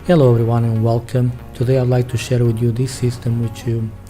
Hello everyone and welcome. Today I'd like to share with you this system which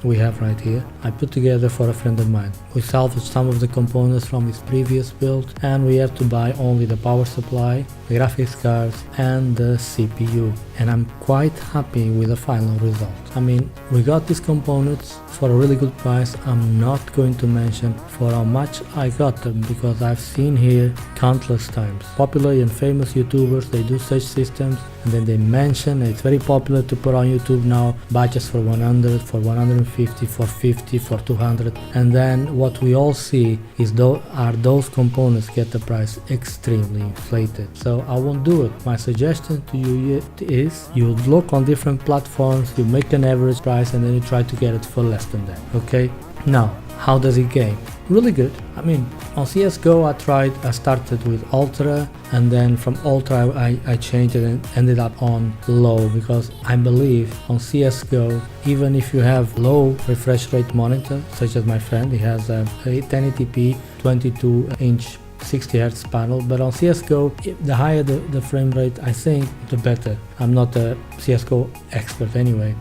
we have right here. I put together for a friend of mine. We salvaged some of the components from his previous build and we had to buy only the power supply, the graphics cards and the CPU. And I'm quite happy with the final result. I mean, we got these components for a really good price. I'm not going to mention for how much I got them because I've seen here countless times. Popular and famous YouTubers, they do such systems and then they mention it's very popular to put on YouTube now batches for 100, for 150, for 50, for 200, and then what we all see is those components get the price extremely inflated. So I won't do it. My suggestion to you is you look on different platforms, you make an average price and then you try to get it for less than that. Okay, now how does it game? Really good. I mean, on CSGO I started with Ultra and then from Ultra I changed it and ended up on low because I believe on CSGO, even if you have low refresh rate monitor, such as my friend, he has a 1080p 22-inch 60Hz panel, but on CSGO, the higher the frame rate, I think, the better. I'm not a CSGO expert anyway.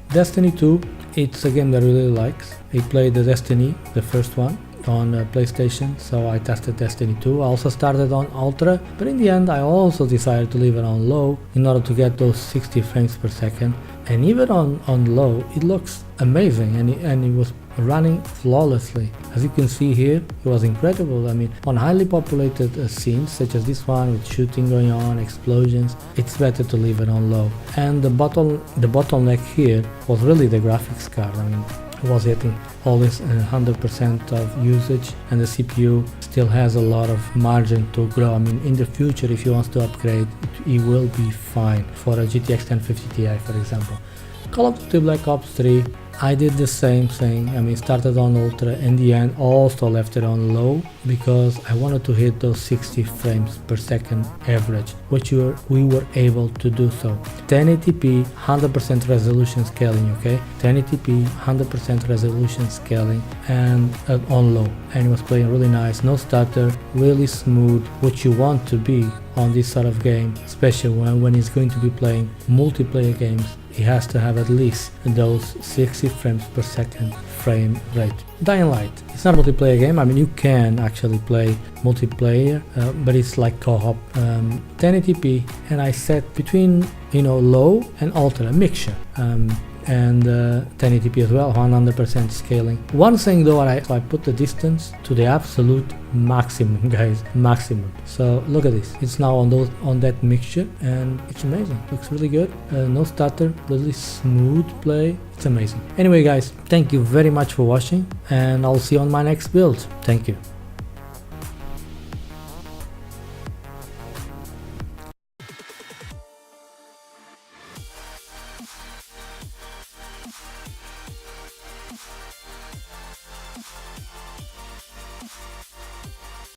Destiny 2, it's a game that I really likes. I played the Destiny, the first one, on PlayStation, so I tested Destiny 2. I also started on Ultra, but in the end I also decided to leave it on low in order to get those 60 frames per second. And even on low, it looks amazing and it was running flawlessly. As you can see here, it was incredible. I mean, on highly populated scenes such as this one with shooting going on, explosions, it's better to leave it on low. And the bottleneck here was really the graphics card. I mean, it was hitting all this 100% of usage, and the CPU still has a lot of margin to grow. I mean, in the future, if you want to upgrade, it will be fine for a GTX 1050 Ti, for example. Call of Duty Black Ops 3, I did the same thing. I mean, started on Ultra, in the end also left it on low because I wanted to hit those 60 frames per second average, which we were able to do so. 1080p 100% resolution scaling, okay? 1080p 100% resolution scaling and on low, and it was playing really nice, no stutter, really smooth, which you want to be on this sort of game, especially when it's going to be playing multiplayer games. It has to have at least those 60 frames per second frame rate. Dying Light, it's not a multiplayer game. I mean, you can actually play multiplayer, but it's like co-op. 1080p, and I set between low and ultra, mixture. And 1080p as well, 100% scaling. One thing though, I put the distance to the absolute maximum, guys, maximum. So look at this, it's now on that mixture and it's amazing. Looks really good, no stutter, really smooth play. It's amazing. Anyway guys, thank you very much for watching and I'll see you on my next build. Thank you.